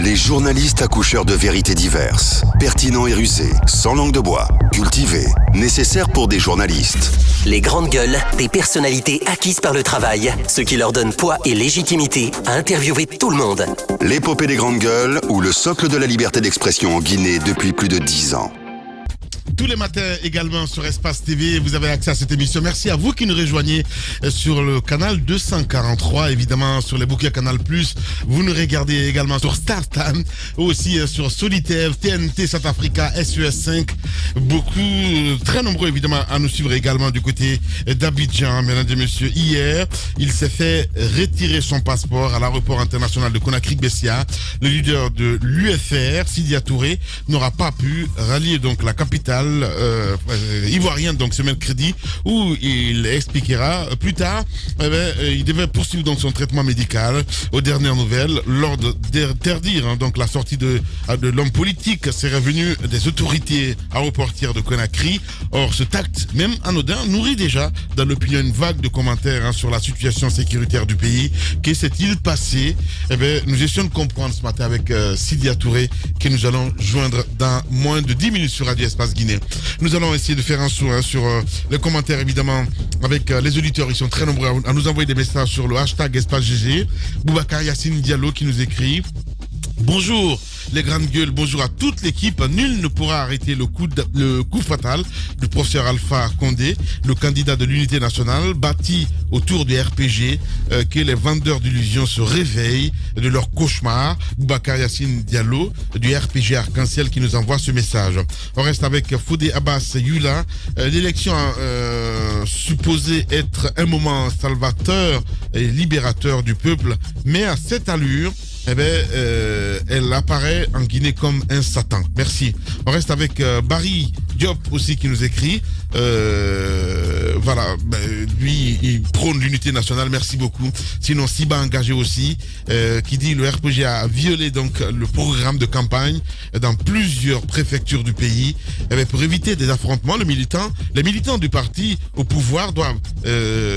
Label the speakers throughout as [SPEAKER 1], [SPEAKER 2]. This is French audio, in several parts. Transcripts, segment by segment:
[SPEAKER 1] Les journalistes accoucheurs de vérités diverses, pertinents et rusés, sans langue de bois, cultivés, nécessaires pour des journalistes.
[SPEAKER 2] Les grandes gueules, des personnalités acquises par le travail, ce qui leur donne poids et légitimité à interviewer tout le monde.
[SPEAKER 1] L'épopée des grandes gueules ou le socle de la liberté d'expression en Guinée depuis plus de 10 ans.
[SPEAKER 3] Tous les matins également sur Espace TV, vous avez accès à cette émission. Merci à vous qui nous rejoignez sur le canal 243, évidemment sur les bouquets Canal+. Vous nous regardez également sur StarTime, aussi sur Solitaire, TNT South Africa, SES5. Beaucoup, très nombreux évidemment à nous suivre également du côté d'Abidjan. Mesdames et messieurs, hier, il s'est fait retirer son passeport à l'aéroport international de Conakry-Bessia. Le leader de l'UFR, Sidya Touré, n'aura pas pu rallier donc la capitale ivoirienne donc ce mercredi où il expliquera plus tard il devait poursuivre donc son traitement médical. Aux dernières nouvelles, l'ordre d'interdire donc la sortie de l'homme politique serait venu des autorités aéroportières de Conakry. Or ce tact, même anodin, nourrit déjà dans l'opinion une vague de commentaires sur la situation sécuritaire du pays. Que s'est-il passé? Nous essayons de comprendre ce matin avec Sidya Touré, que nous allons joindre dans moins de 10 minutes sur Radio Espace Guinée. Nous allons essayer de faire un saut sur les commentaires évidemment avec les auditeurs. Ils sont très nombreux à nous envoyer des messages sur le hashtag Espace GG. Boubacar Yassine Diallo qui nous écrit: bonjour les grandes gueules, bonjour à toute l'équipe. Nul ne pourra arrêter le coup fatal du professeur Alpha Condé, le candidat de l'unité nationale, bâti autour du RPG. Que les vendeurs d'illusions se réveillent de leur cauchemar. Boubacar Yassine Diallo du RPG Arc-en-Ciel qui nous envoie ce message. On reste avec Foudé Abbas Yula. L'élection supposée être un moment salvateur et libérateur du peuple, mais à cette allure, elle apparaît en Guinée comme un Satan. Merci. On reste avec Barry Diop aussi qui nous écrit. Voilà, lui il prône l'unité nationale, merci beaucoup. Sinon Siba engagé aussi qui dit le RPG a violé donc le programme de campagne dans plusieurs préfectures du pays. Pour éviter des affrontements, les militants du parti au pouvoir doivent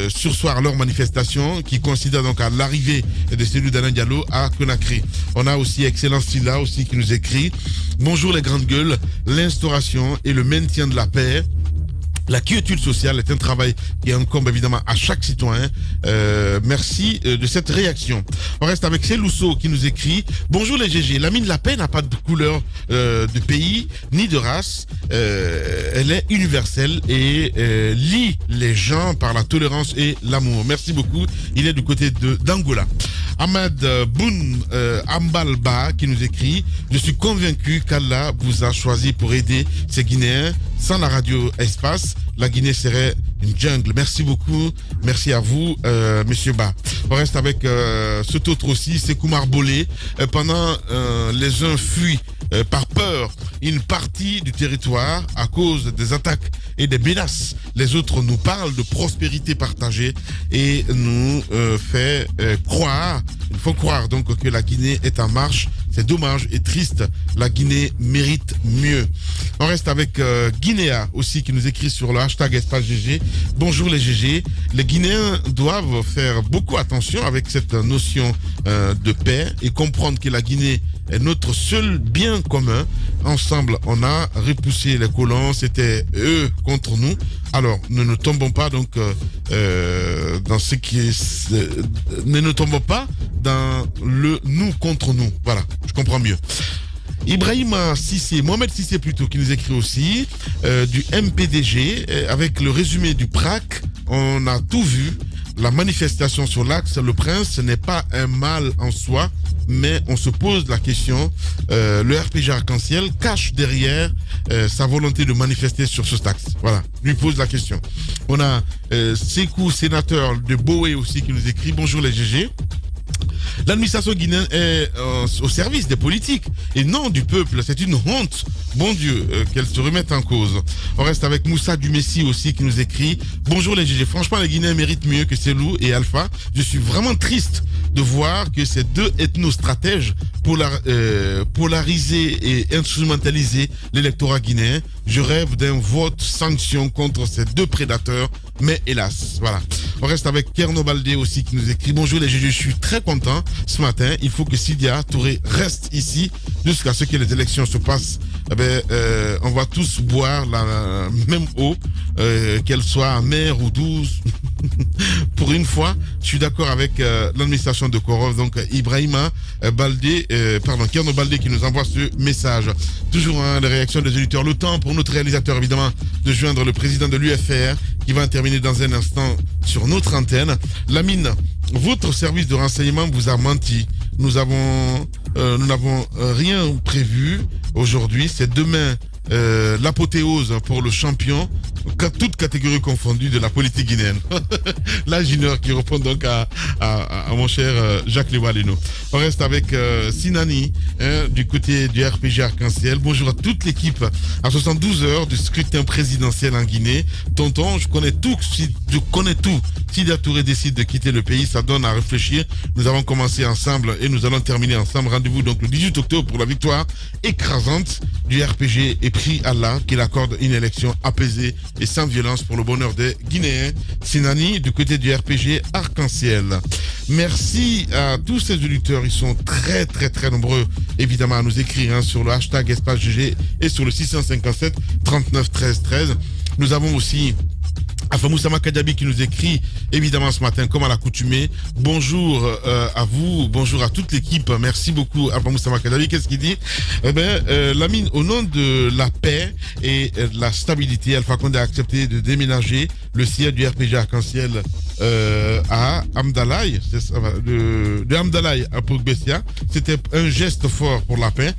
[SPEAKER 3] surseoir leurs manifestations qui considèrent donc à l'arrivée de celui d'Alain Diallo à Conakry. On a aussi Excellence Silla aussi qui nous écrit: bonjour les grandes gueules, l'instauration et le maintien de la paix. La quiétude sociale est un travail qui incombe évidemment à chaque citoyen. Merci de cette réaction. On reste avec Célousseau qui nous écrit: bonjour les GG, l'ami de la paix n'a pas de couleur de pays ni de race. Elle est universelle et lie les gens par la tolérance et l'amour. Merci beaucoup. Il est du côté d'Angola. Ahmed Boun Ambalba qui nous écrit: je suis convaincu qu'Allah vous a choisi pour aider ces Guinéens. Sans la radio Espace, la Guinée serait une jungle. Merci beaucoup. Merci à vous, Monsieur Ba. On reste avec cet autre aussi, c'est Koumar Bolé. Pendant les uns fuient par peur une partie du territoire à cause des attaques et des menaces. Les autres nous parlent de prospérité partagée et nous croire, il faut croire donc que la Guinée est en marche. C'est dommage et triste. La Guinée mérite mieux. On reste avec Guinéa aussi qui nous écrit sur le hashtag Espace GG. Bonjour les GG. Les Guinéens doivent faire beaucoup attention avec cette notion de paix et comprendre que la Guinée est notre seul bien commun. Ensemble, on a repoussé les colons. C'était eux contre nous. Alors, ne tombons pas donc dans ce qui est... ne tombons pas dans le nous contre nous. Voilà, je comprends mieux. Ibrahima Sissé, Mohamed Sissé plutôt, qui nous écrit aussi du MPDG avec le résumé du PRAC. On a tout vu. La manifestation sur l'axe Le Prince, ce n'est pas un mal en soi, mais on se pose la question. Le RPG Arc-en-Ciel cache derrière sa volonté de manifester sur ce axe. Voilà, lui pose la question. On a Sekou, sénateur de Boé aussi, qui nous écrit: bonjour les GG. L'administration guinéenne est au service des politiques et non du peuple. C'est une honte, bon Dieu, qu'elle se remette en cause. On reste avec Moussa Dumessi aussi qui nous écrit: bonjour les GG, franchement les Guinéens méritent mieux que Selou et Alpha. Je suis vraiment triste de voir que ces deux ethnostratèges polariser et instrumentaliser l'électorat guinéen. Je rêve d'un vote sanction contre ces deux prédateurs, mais hélas, voilà. On reste avec Kerno Baldé aussi qui nous écrit: bonjour les GG, je suis très content ce matin, il faut que Sidya Touré reste ici jusqu'à ce que les élections se passent. On va tous boire la même eau, qu'elle soit amère ou douce. Pour une fois, je suis d'accord avec l'administration de Korov, donc Ibrahima Baldé, Kerno Baldé qui nous envoie ce message. Toujours les réactions des auditeurs. Le temps pour notre réalisateur, évidemment, de joindre le président de l'UFR qui va intervenir dans un instant sur notre antenne. Lamine, votre service de renseignement vous a menti. Nous n'avons rien prévu aujourd'hui. C'est demain l'apothéose pour le champion, toute catégorie confondue, de la politique guinéenne. Là, Junior qui répond donc à mon cher Jacques Lévaleno. On reste avec Sinani du côté du RPG Arc-en-Ciel. Bonjour à toute l'équipe. À 72 heures du scrutin présidentiel en Guinée. Tonton, je connais tout. Sidya Touré décide de quitter le pays, ça donne à réfléchir. Nous avons commencé ensemble et nous allons terminer ensemble. Rendez-vous donc le 18 octobre pour la victoire écrasante du RPG et prie Allah qu'il accorde une élection apaisée et sans violence pour le bonheur des Guinéens. Sinani du côté du RPG Arc-en-Ciel. Merci à tous ces auditeurs. Ils sont très très très nombreux évidemment à nous écrire sur le hashtag Espace GG et sur le 657 39 13 13. Nous avons aussi Afamoussama Kadiabi qui nous écrit évidemment ce matin comme à l'accoutumée. Bonjour à vous, bonjour à toute l'équipe. Merci beaucoup Afamoussama Kadiabi. Qu'est-ce qu'il dit? Lamine, au nom de la paix et de la stabilité, Alpha Condé a accepté de déménager le siège du RPG Arc-en-Ciel à Amdalaï, de Amdalaï à Pogbessia. C'était un geste fort pour la paix.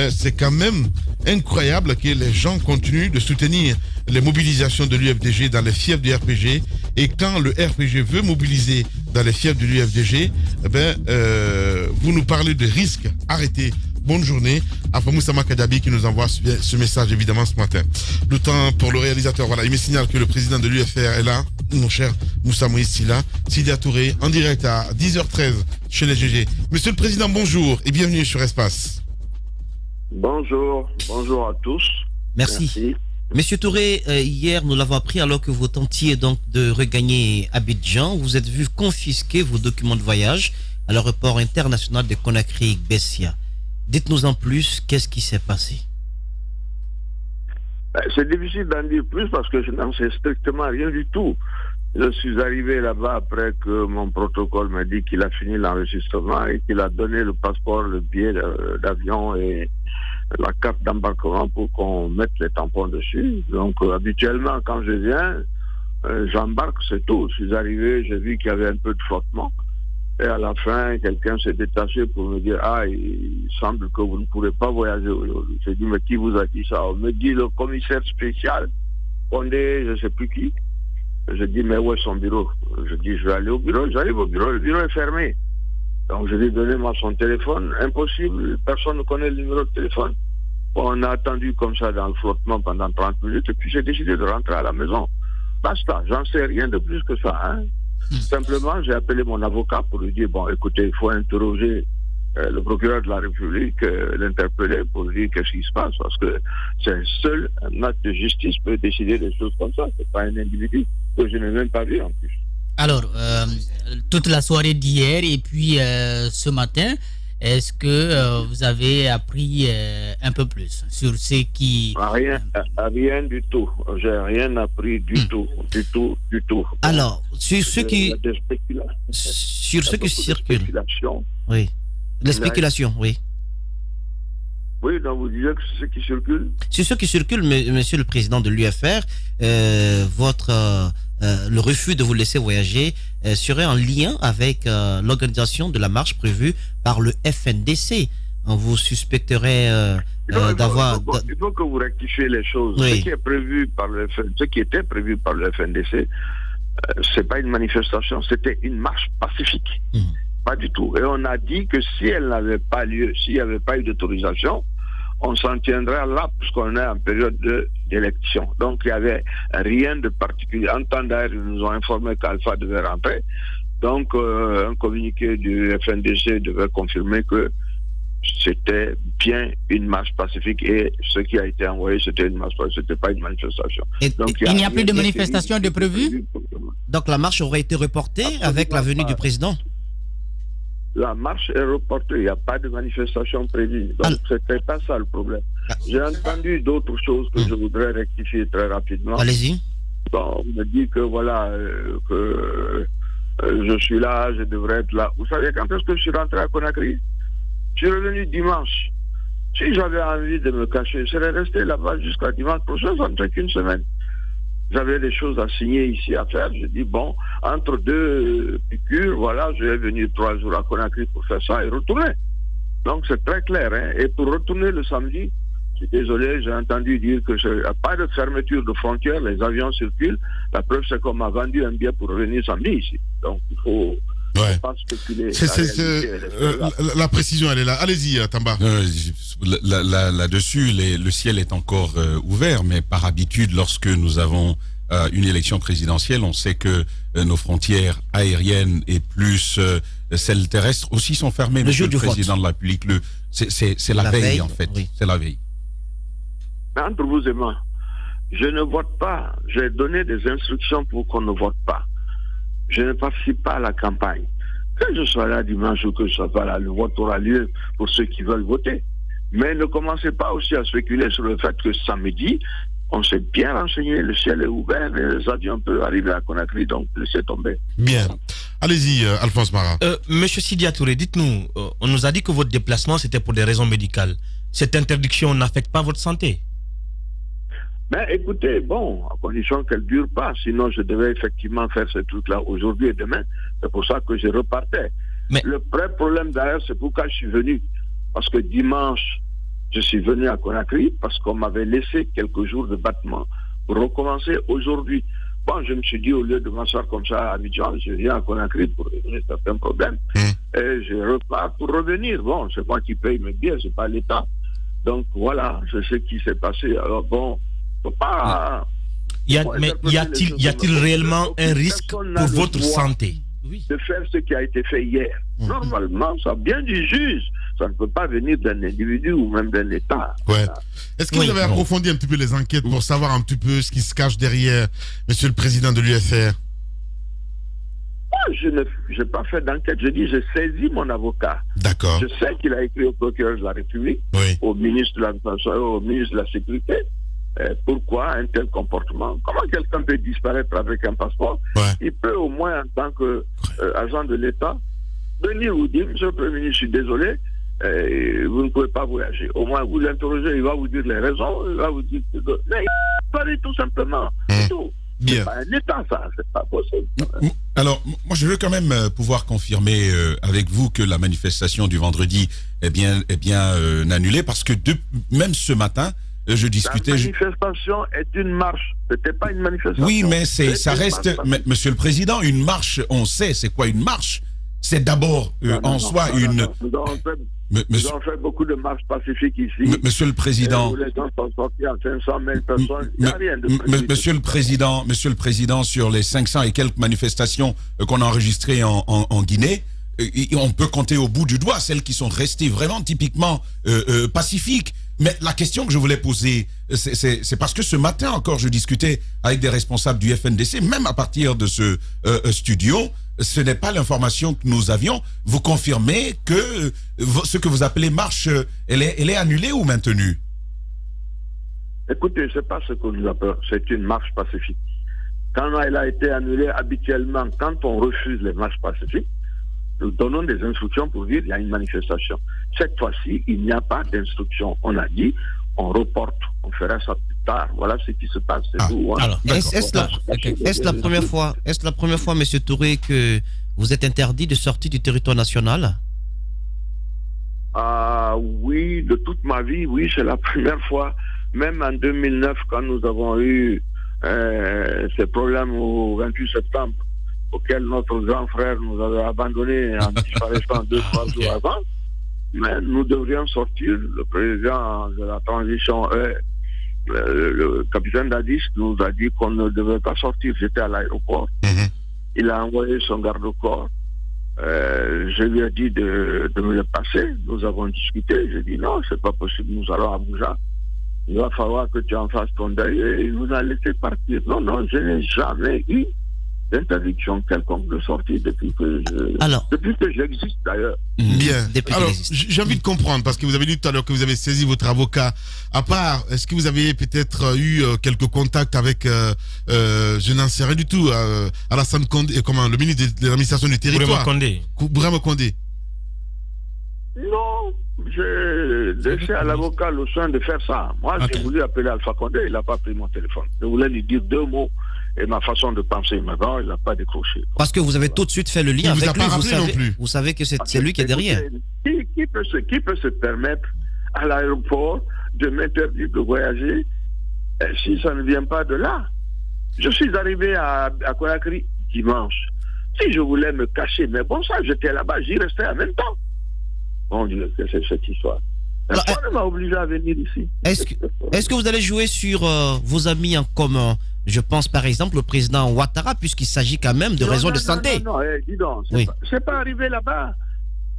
[SPEAKER 3] C'est quand même incroyable que les gens continuent de soutenir les mobilisations de l'UFDG dans les fiefs du RPG, et quand le RPG veut mobiliser dans les fiefs de l'UFDG, vous nous parlez de risques. Arrêtez. Bonne journée à Famoussama Kadiabi qui nous envoie ce message évidemment ce matin. Le temps pour le réalisateur, voilà, il me signale que le président de l'UFR est là, mon cher Moussa Moïse Silla. Sidya Touré en direct à 10h13 chez les GG. Monsieur le Président, bonjour et bienvenue sur Espace.
[SPEAKER 4] Bonjour à tous.
[SPEAKER 5] Merci. Monsieur Touré, hier nous l'avons appris alors que vous tentiez donc de regagner Abidjan. Vous êtes vu confisquer vos documents de voyage à l'aéroport international de Conakry-Bessia. Dites-nous en plus, qu'est-ce qui s'est passé?
[SPEAKER 4] C'est difficile d'en dire plus parce que je n'en sais strictement rien du tout. Je suis arrivé là-bas après que mon protocole m'a dit qu'il a fini l'enregistrement et qu'il a donné le passeport, le billet d'avion et la carte d'embarquement pour qu'on mette les tampons dessus. Donc habituellement quand je viens, j'embarque, c'est tout. Je suis arrivé, j'ai vu qu'il y avait un peu de flottement. Et à la fin, quelqu'un s'est détaché pour me dire « Ah, il semble que vous ne pourrez pas voyager aujourd'hui. » J'ai dit « Mais qui vous a dit ça ?» On me dit le commissaire spécial, Condé, je ne sais plus qui. Je dis « Mais où est son bureau ?» Je dis « Je vais aller au bureau. » J'arrive au bureau, le bureau est fermé. Donc je lui ai donné moi son téléphone. Impossible, personne ne connaît le numéro de téléphone. On a attendu comme ça dans le flottement pendant 30 minutes et puis j'ai décidé de rentrer à la maison. Basta, j'en sais rien de plus que ça, hein. Simplement, j'ai appelé mon avocat pour lui dire, bon, écoutez, il faut interroger le procureur de la République, l'interpeller pour lui dire qu'est-ce qui se passe, parce que c'est seul un acte de justice peut décider des choses comme ça. C'est pas un individu que je n'ai même pas vu en plus.
[SPEAKER 6] Alors, toute la soirée d'hier et puis ce matin, est-ce que vous avez appris un peu plus sur ce qui...
[SPEAKER 4] Rien du tout. J'ai rien appris du tout.
[SPEAKER 5] Alors, sur ce qui...
[SPEAKER 4] Sur
[SPEAKER 5] ce qui circule. Oui. Les spéculations, oui.
[SPEAKER 4] Oui, donc vous disiez que c'est ce qui circule.
[SPEAKER 5] Sur ce qui circule, monsieur le président de l'UFR, le refus de vous laisser voyager serait en lien avec l'organisation de la marche prévue par le FNDC. On vous suspecterait d'avoir...
[SPEAKER 4] Il faut que vous rectifiez les choses. Oui. Ce qui était prévu par le FNDC, c'est pas une manifestation, c'était une marche pacifique. Pas du tout. Et on a dit que si elle n'avait pas lieu, s'il n'y avait pas eu d'autorisation, on s'en tiendrait là puisqu'on est en période d'élection. Donc il n'y avait rien de particulier. En temps d'ailleurs, ils nous ont informé qu'Alpha devait rentrer. Donc un communiqué du FNDC devait confirmer que c'était bien une marche pacifique et ce qui a été envoyé, c'était une marche pacifique, c'était pas une manifestation.
[SPEAKER 6] Donc, il n'y a plus de manifestation de prévue.
[SPEAKER 5] Donc la marche aurait été reportée avec la venue du président.
[SPEAKER 4] la marche est reportée, il n'y a pas de manifestation prévue. Donc, c'était pas ça le problème. J'ai entendu d'autres choses que je voudrais rectifier très rapidement.
[SPEAKER 5] Allez-y.
[SPEAKER 4] Bon, on me dit que voilà, je suis là, je devrais être là. Vous savez quand est-ce que je suis rentré à Conakry? Je suis revenu dimanche. Si j'avais envie de me cacher, je serais resté là-bas jusqu'à dimanche prochain, ça ne fait qu'une semaine. J'avais des choses à signer ici à faire. Je dis, bon, entre deux piqûres, voilà, je vais venir 3 jours à Conakry pour faire ça et retourner. Donc, c'est très clair. Hein. Et pour retourner le samedi, je suis désolé, j'ai entendu dire que il n'y a pas de fermeture de frontières, les avions circulent. La preuve, c'est qu'on m'a vendu un billet pour revenir samedi ici. Donc, il faut...
[SPEAKER 3] Ouais.
[SPEAKER 4] Pas spéculer.
[SPEAKER 3] La précision, elle est là. Allez-y, Tamba.
[SPEAKER 7] Là-dessus, le ciel est encore ouvert, mais par habitude, lorsque nous avons une élection présidentielle, on sait que nos frontières aériennes et plus celles terrestres aussi sont fermées. Monsieur le Président de la République, c'est la veille, en fait. Oui. C'est la veille.
[SPEAKER 4] Mais entre vous et moi, je ne vote pas. J'ai donné des instructions pour qu'on ne vote pas. Je ne participe pas à la campagne. Que je sois là dimanche ou que je sois pas là, le vote aura lieu pour ceux qui veulent voter. Mais ne commencez pas aussi à spéculer sur le fait que samedi, on s'est bien renseigné, le ciel est ouvert, les avions peuvent arriver à Conakry, donc laissez tomber.
[SPEAKER 3] Bien. Allez-y, Alphonse Mara.
[SPEAKER 8] Monsieur Sidia Touré, dites-nous, on nous a dit que votre déplacement, c'était pour des raisons médicales. Cette interdiction n'affecte pas votre santé?
[SPEAKER 4] Ben écoutez, bon, à condition qu'elle ne dure pas, sinon je devais effectivement faire ce truc-là aujourd'hui et demain. C'est pour ça que je repartais. Mais... Le vrai problème d'ailleurs, c'est pourquoi je suis venu. Parce que dimanche, je suis venu à Conakry parce qu'on m'avait laissé quelques jours de battement pour recommencer aujourd'hui. Bon, je me suis dit, au lieu de m'asseoir comme ça à Abidjan, je viens à Conakry pour régler certains problèmes. Et je repars pour revenir. Bon, c'est moi qui paye mes billets, c'est pas l'État. Donc voilà, je sais ce qui s'est passé. Alors bon, pas...
[SPEAKER 8] Y a-t-il réellement un risque pour votre santé
[SPEAKER 4] de faire ce qui a été fait hier? Normalement, ça vient du juge. Ça ne peut pas venir d'un individu ou même d'un État.
[SPEAKER 3] Ouais. Est-ce que vous avez approfondi un petit peu les enquêtes pour savoir un petit peu ce qui se cache derrière Monsieur le Président de l'UFR?
[SPEAKER 4] Je n'ai pas fait d'enquête. Je dis, j'ai saisi mon avocat.
[SPEAKER 3] D'accord.
[SPEAKER 4] Je sais qu'il a écrit au procureur de la République, au ministre de la Sécurité. Pourquoi un tel comportement? Comment quelqu'un peut disparaître avec un passeport? Il peut au moins, en tant qu'agent de l'État, venir vous dire, Monsieur le Premier ministre, je suis désolé, vous ne pouvez pas voyager. Au moins, vous l'interrogez, il va vous dire les raisons, il va vous dire... Mais il paraît tout simplement. C'est tout.
[SPEAKER 3] Bien.
[SPEAKER 4] C'est pas un État, ça, c'est pas possible.
[SPEAKER 7] Alors, moi, je veux quand même pouvoir confirmer avec vous que la manifestation du vendredi est bien annulée, parce que même ce matin, je discutais...
[SPEAKER 4] La manifestation est une marche, c'était pas une manifestation.
[SPEAKER 7] Oui, mais ça reste... Monsieur le Président, une marche, on sait c'est quoi une marche. C'est d'abord soi une...
[SPEAKER 4] Nous avons fait beaucoup de marches pacifiques ici.
[SPEAKER 7] Monsieur le Président...
[SPEAKER 4] Les gens sont sortis à 500 000 personnes. Il n'y a rien de prévu.
[SPEAKER 7] Monsieur le Président, sur les 500 et quelques manifestations qu'on a enregistrées en Guinée, on peut compter au bout du doigt celles qui sont restées vraiment typiquement pacifiques. Mais la question que je voulais poser, c'est parce que ce matin encore, je discutais avec des responsables du FNDC, même à partir de ce studio, ce n'est pas l'information que nous avions. Vous confirmez que ce que vous appelez marche, elle est annulée ou maintenue?
[SPEAKER 4] Écoutez, c'est pas ce que nous appelons, c'est une marche pacifique. Quand elle a été annulée, habituellement, quand on refuse les marches pacifiques, nous donnons des instructions pour dire qu'il y a une manifestation. Cette fois-ci, il n'y a pas d'instruction. On a dit, on reporte, on fera ça plus tard. Voilà ce qui se passe.
[SPEAKER 5] Est-ce la première fois, Monsieur Touré, que vous êtes interdit de sortir du territoire national?
[SPEAKER 4] Oui, de toute ma vie, oui, c'est la première fois. Même en 2009, quand nous avons eu ces problèmes au 28 septembre, auquel notre grand frère nous avait abandonnés en disparaissant 2-3 jours avant. Mais nous devrions sortir. Le président de la transition, le capitaine Dadis, nous a dit qu'on ne devait pas sortir. J'étais à l'aéroport. Il a envoyé son garde-corps. Je lui ai dit de me le passer. Nous avons discuté. J'ai dit non, c'est pas possible. Nous allons à Abuja. Il va falloir que tu en fasses ton deuil. Et il nous a laissé partir. Non, je n'ai jamais eu d'interdiction quelconque de sortie depuis que j'existe d'ailleurs.
[SPEAKER 3] Bien. Alors, j'ai envie de comprendre, parce que vous avez dit tout à l'heure que vous avez saisi votre avocat. À part, est-ce que vous avez peut-être eu quelques contacts avec, je n'en sais rien du tout, Alassane Condé, le ministre de l'administration du territoire. Bourama Condé.
[SPEAKER 4] Non, j'ai laissé à l'avocat le soin de faire ça. Moi, j'ai voulu appeler Alpha Condé, il n'a pas pris mon téléphone. Je voulais lui dire 2 mots et ma façon de penser. Maintenant, il n'a pas décroché.
[SPEAKER 5] Parce que vous avez tout de suite fait le lien avec lui. Vous savez que c'est lui qui est derrière.
[SPEAKER 4] Qui peut se permettre à l'aéroport de m'interdire de voyager si ça ne vient pas de là? Je suis arrivé à Conakry dimanche. Si je voulais me cacher, mais bon, ça, j'étais là-bas, j'y restais en même temps. Bon Dieu, que c'est cette histoire. Personne ne m'a obligé à venir ici.
[SPEAKER 5] Est-ce que vous allez jouer sur vos amis en commun? Je pense par exemple au président Ouattara, puisqu'il s'agit quand même de raisons de santé.
[SPEAKER 4] Non, dis donc, c'est pas arrivé là-bas.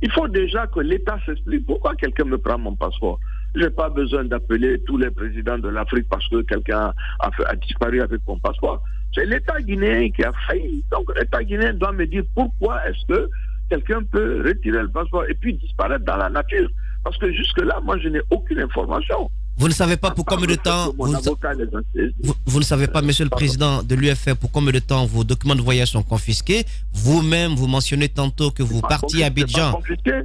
[SPEAKER 4] Il faut déjà que l'État s'explique pourquoi quelqu'un me prend mon passeport. Je n'ai pas besoin d'appeler tous les présidents de l'Afrique parce que quelqu'un a disparu avec mon passeport. C'est l'État guinéen qui a failli. Donc l'État guinéen doit me dire pourquoi est-ce que quelqu'un peut retirer le passeport et puis disparaître dans la nature. Parce que jusque-là, moi, je n'ai aucune information.
[SPEAKER 5] Vous ne savez pas pour combien de temps... Vous ne savez pas, monsieur le président de l'UFR, pour combien de temps vos documents de voyage sont confisqués. Vous-même, vous mentionnez tantôt que vous partiez à Abidjan.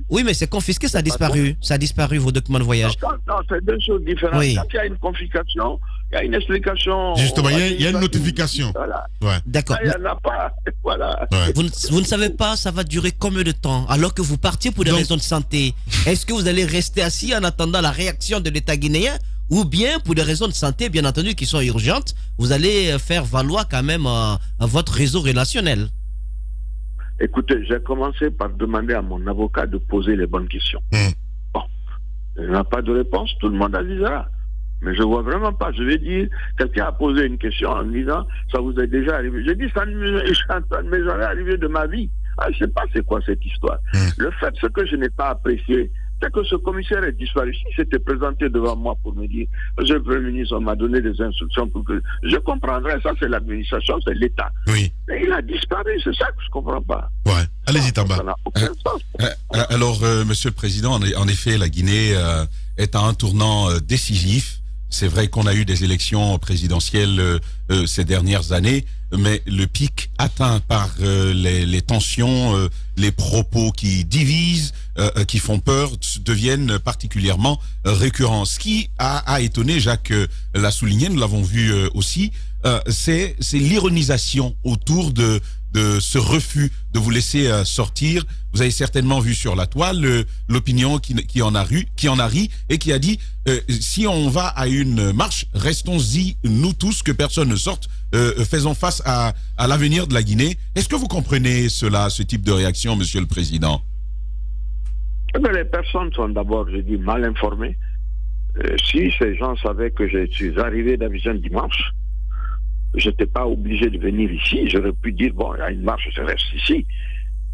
[SPEAKER 5] Oui, mais c'est confisqué, ça a disparu. Ça a disparu, vos documents de voyage.
[SPEAKER 4] Non, c'est 2 choses différentes.
[SPEAKER 5] Oui.
[SPEAKER 4] Quand il y a une confiscation, il y a une explication.
[SPEAKER 3] Justement, il y a une notification.
[SPEAKER 4] Voilà.
[SPEAKER 3] Ouais.
[SPEAKER 5] D'accord.
[SPEAKER 4] Il n'y en a pas. Voilà.
[SPEAKER 3] Ouais.
[SPEAKER 5] Vous ne savez pas, ça va durer combien de temps? Alors que vous partiez pour des raisons de santé, est-ce que vous allez rester assis en attendant la réaction de l'État guinéen? Ou bien, pour des raisons de santé, bien entendu, qui sont urgentes, vous allez faire valoir quand même votre réseau relationnel?
[SPEAKER 4] Écoutez, j'ai commencé par demander à mon avocat de poser les bonnes questions. Bon, il n'a pas de réponse, tout le monde avisera. Mais je ne vois vraiment pas. Je vais dire, quelqu'un a posé une question en me disant, ça vous est déjà arrivé. Je dis, ça ne m'est jamais arrivé de ma vie. Je ne sais pas c'est quoi cette histoire. Le fait, ce que je n'ai pas apprécié, c'est que ce commissaire est disparu. S'il s'était présenté devant moi pour me dire, monsieur le Premier ministre, on m'a donné des instructions pour que je comprendrais, ça c'est l'administration, c'est l'État.
[SPEAKER 3] Oui.
[SPEAKER 4] Mais il a disparu, c'est ça que je ne comprends pas.
[SPEAKER 3] Ouais. Allez-y, Tamba.
[SPEAKER 4] Ça n'a aucun sens.
[SPEAKER 7] Alors, monsieur le président, en effet, la Guinée est à un tournant décisif. C'est vrai qu'on a eu des élections présidentielles ces dernières années, mais le pic atteint par les tensions, les propos qui divisent, qui font peur, deviennent particulièrement récurrents. Ce qui a étonné, Jacques l'a souligné, nous l'avons vu aussi, c'est l'ironisation autour de ce refus de vous laisser sortir. Vous avez certainement vu sur la toile l'opinion qui en a ri et qui a dit si on va à une marche, restons-y nous tous, que personne ne sorte, faisons face à l'avenir de la Guinée. Est-ce que vous comprenez cela, ce type de réaction, monsieur le président?
[SPEAKER 4] Les personnes sont d'abord, je dis, mal informées. Si ces gens savaient que je suis arrivé d'Abidjan dimanche, je n'étais pas obligé de venir ici. J'aurais pu dire, bon, il y a une marche, je reste ici.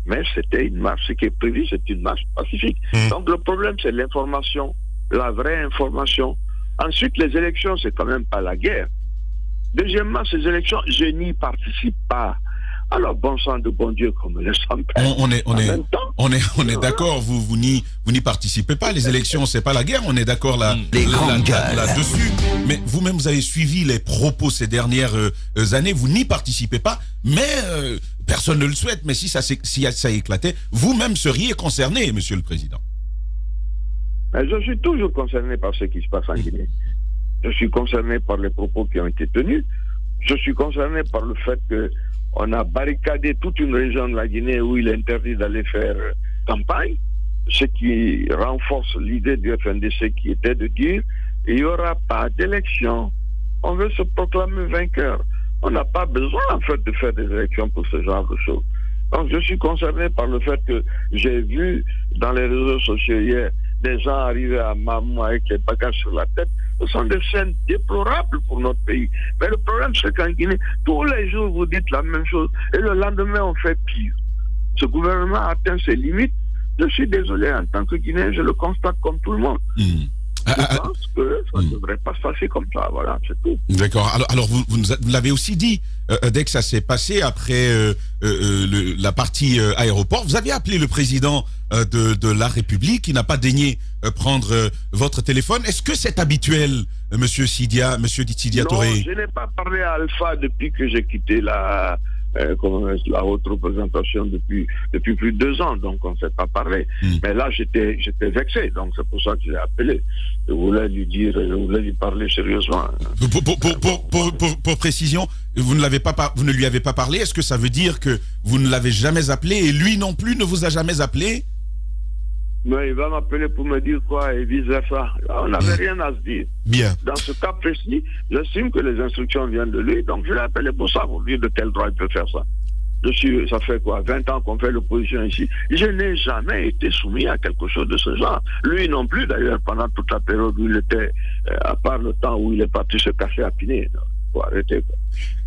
[SPEAKER 4] Mais c'était une marche, ce qui est prévu, c'est une marche pacifique. Donc le problème, c'est l'information, la vraie information. Ensuite, les élections, c'est quand même pas la guerre. Deuxièmement, ces élections, je n'y participe pas. Alors, bon sang de bon Dieu, comme le sang.
[SPEAKER 7] On est d'accord, vous n'y participez pas. Les élections, c'est pas la guerre, on est d'accord là-dessus. Mais vous-même, vous avez suivi les propos ces dernières années, vous n'y participez pas, mais personne ne le souhaite. Mais si ça éclatait, vous-même seriez concerné, monsieur le président.
[SPEAKER 4] Mais je suis toujours concerné par ce qui se passe en Guinée. Je suis concerné par les propos qui ont été tenus. Je suis concerné par le fait que on a barricadé toute une région de la Guinée où il est interdit d'aller faire campagne, ce qui renforce l'idée du FNDC qui était de dire il n'y aura pas d'élection. On veut se proclamer vainqueur. On n'a pas besoin en fait de faire des élections pour ce genre de choses. Donc je suis concerné par le fait que j'ai vu dans les réseaux sociaux hier des gens arriver à Mamou avec les bagages sur la tête. Ce sont des scènes déplorables pour notre pays. Mais le problème, c'est qu'en Guinée, tous les jours, vous dites la même chose. Et le lendemain, on fait pire. Ce gouvernement atteint ses limites. Je suis désolé, en tant que Guinéen, je le constate comme tout le monde. Je pense que ça ne devrait pas se passer comme ça, voilà, c'est tout.
[SPEAKER 7] D'accord. Alors vous l'avez aussi dit, dès que ça s'est passé, après la partie aéroport, vous avez appelé le président de la République, qui n'a pas daigné prendre votre téléphone. Est-ce que c'est habituel, monsieur Sidia Touré?
[SPEAKER 4] Non, je n'ai pas parlé à Alpha depuis que j'ai quitté la haute représentation depuis plus de 2 ans, donc on ne s'est pas parlé. Mais là, j'étais vexé, donc c'est pour ça que j'ai appelé. Je voulais lui parler sérieusement.
[SPEAKER 7] Pour précision, vous ne lui avez pas parlé. Est-ce que ça veut dire que vous ne l'avez jamais appelé et lui non plus ne vous a jamais appelé?
[SPEAKER 4] Mais il va m'appeler pour me dire quoi et vice-versa. On n'avait rien à se dire.
[SPEAKER 7] Bien.
[SPEAKER 4] Dans ce cas précis, j'estime que les instructions viennent de lui, donc je l'ai appelé pour ça, pour dire de quel droit il peut faire ça. Ça fait quoi, 20 ans qu'on fait l'opposition ici. Je n'ai jamais été soumis à quelque chose de ce genre. Lui non plus, d'ailleurs, pendant toute la période où il était, à part le temps où il est parti se cacher à Pinet. Faut arrêter, quoi.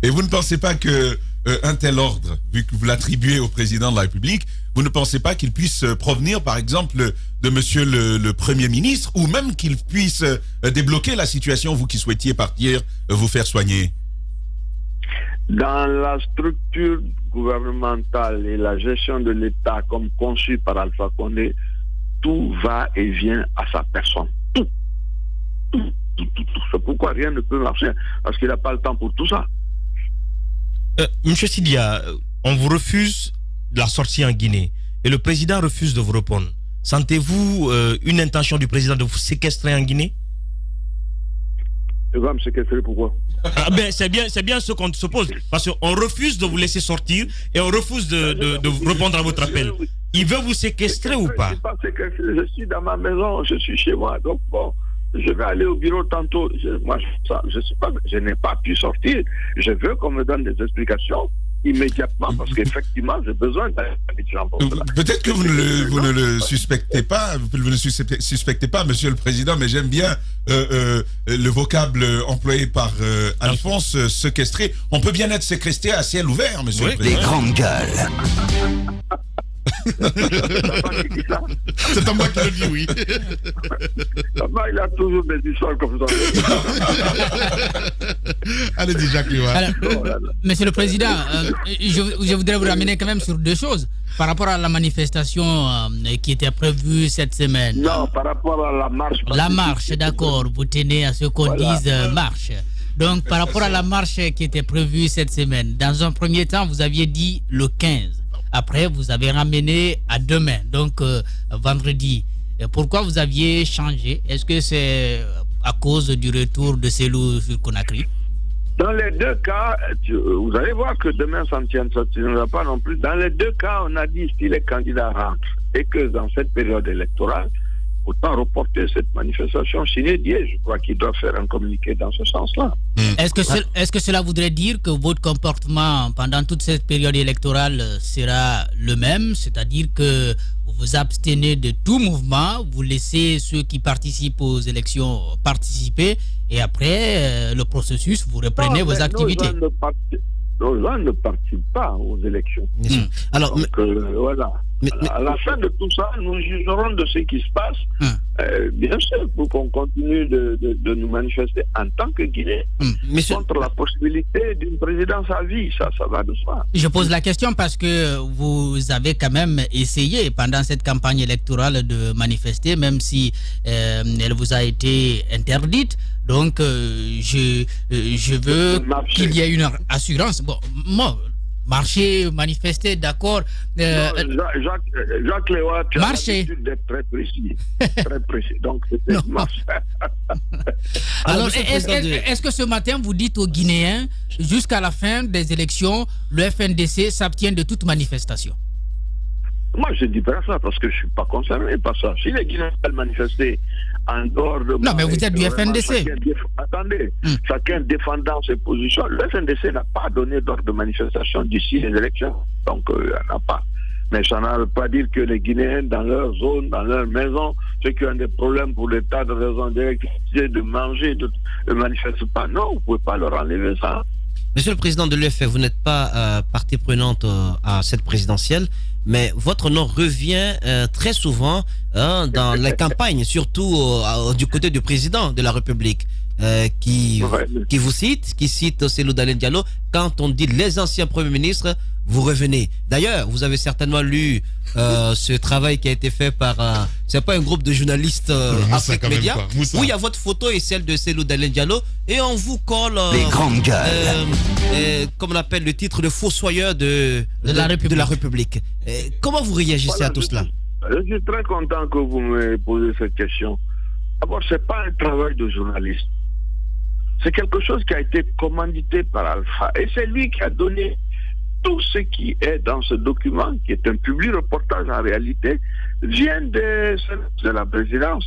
[SPEAKER 7] Et vous ne pensez pas que un tel ordre, vu que vous l'attribuez au président de la République, vous ne pensez pas qu'il puisse provenir, par exemple, de monsieur le Premier ministre, ou même qu'il puisse débloquer la situation, vous qui souhaitiez partir, vous faire soigner?
[SPEAKER 4] Dans la structure gouvernementale et la gestion de l'État comme conçue par Alpha Condé, tout va et vient à sa personne. Tout. C'est pourquoi rien ne peut marcher, parce qu'il n'a pas le temps pour tout ça.
[SPEAKER 8] Monsieur Sidia, on vous refuse la sortie en Guinée et le président refuse de vous répondre. Sentez-vous une intention du président de vous séquestrer en Guinée?
[SPEAKER 4] Il va me séquestrer pourquoi?
[SPEAKER 8] C'est bien ce qu'on se pose. Parce qu'on refuse de vous laisser sortir et on refuse de vous répondre à votre appel. Il veut vous séquestrer ou pas?
[SPEAKER 4] Je ne suis pas séquestré, je suis dans ma maison, je suis chez moi. Donc bon, je vais aller au bureau tantôt. Je n'ai pas pu sortir. Je veux qu'on me donne des explications immédiatement parce qu'effectivement, j'ai besoin d'Abidjan pour cela.
[SPEAKER 7] Peut-être que vous ne le suspectez pas, monsieur le président, mais j'aime bien le vocable employé par Alphonse, séquestré. On peut bien être séquestré à ciel ouvert, monsieur le président.
[SPEAKER 2] Des grandes gueules.
[SPEAKER 3] C'est à moi qui le dis, oui.
[SPEAKER 4] Il a toujours des histoires comme ça.
[SPEAKER 3] Allez-y, Jacques Liwa.
[SPEAKER 6] Monsieur le Président, je voudrais vous ramener quand même sur 2 choses. Par rapport à la manifestation qui était prévue cette semaine.
[SPEAKER 4] Non, par rapport à la marche.
[SPEAKER 6] La marche, d'accord. Vous tenez à ce qu'on dise marche. Donc, par rapport à la marche qui était prévue cette semaine, dans un premier temps, vous aviez dit le 15. Après, vous avez ramené à demain, donc vendredi. Et pourquoi vous aviez changé? Est-ce que c'est à cause du retour de Cellou sur Conakry?
[SPEAKER 4] Dans les 2 cas, vous allez voir que demain, ça ne tiendra pas non plus. Dans les 2 cas, on a dit si les candidats rentrent et que dans cette période électorale, autant reporter cette manifestation sine die. Je crois qu'il doit faire un communiqué dans ce sens-là.
[SPEAKER 6] Est-ce que cela voudrait dire que votre comportement pendant toute cette période électorale sera le même, c'est-à-dire que vous vous abstenez de tout mouvement, vous laissez ceux qui participent aux élections participer et après le processus, vous reprenez vos activités?
[SPEAKER 4] Nos gens ne participent pas aux élections.
[SPEAKER 5] Alors,
[SPEAKER 4] donc, voilà. À la fin de tout ça, nous jugerons de ce qui se passe, bien sûr, pour qu'on continue de nous manifester en tant que Guinéens contre la possibilité d'une présidence à vie. Ça va de soi.
[SPEAKER 6] Je pose la question parce que vous avez quand même essayé pendant cette campagne électorale de manifester, même si elle vous a été interdite. Donc, je veux qu'il y ait une assurance. Bon, moi, marcher, manifester, d'accord.
[SPEAKER 4] Jacques Léoa, tu as l'habitude d'être très précis. Très précis. Donc, c'était marche.
[SPEAKER 6] Alors, est-ce que ce matin, vous dites aux Guinéens, jusqu'à la fin des élections, le FNDC s'abstient de toute manifestation?
[SPEAKER 4] Moi, je ne dis pas ça parce que je ne suis pas concerné par ça. Si les Guinéens veulent manifester en dehors de...
[SPEAKER 6] Non, mais vous êtes du FNDC.
[SPEAKER 4] Attendez, chacun défendant ses positions. Le FNDC n'a pas donné d'ordre de manifestation d'ici les élections. Donc, il n'y en a pas. Mais ça ne veut pas dire que les Guinéens, dans leur zone, dans leur maison, ceux qui ont des problèmes pour des tas de raisons d'électricité, de manger, ne manifestent pas. Non, vous ne pouvez pas leur enlever ça.
[SPEAKER 5] Monsieur le Président de l'UFF, vous n'êtes pas partie prenante à cette présidentielle, mais votre nom revient très souvent dans les campagnes, surtout du côté du président de la République. Qui vous cite, qui cite Cellou Dalein Diallo. Quand on dit les anciens premiers ministres, vous revenez. D'ailleurs, vous avez certainement lu ce travail qui a été fait par c'est pas un groupe de journalistes Afrique Média, où il y a votre photo et celle de Cellou Dalein Diallo, et on vous colle
[SPEAKER 2] les grandes gueules,
[SPEAKER 5] comme on appelle le titre de fossoyeur de la République. Comment vous réagissez à tout cela?
[SPEAKER 4] Je suis très content que vous me posez cette question. D'abord, c'est pas un travail de journaliste. C'est quelque chose qui a été commandité par Alpha. Et c'est lui qui a donné tout ce qui est dans ce document, qui est un public reportage en réalité, vient de la présidence.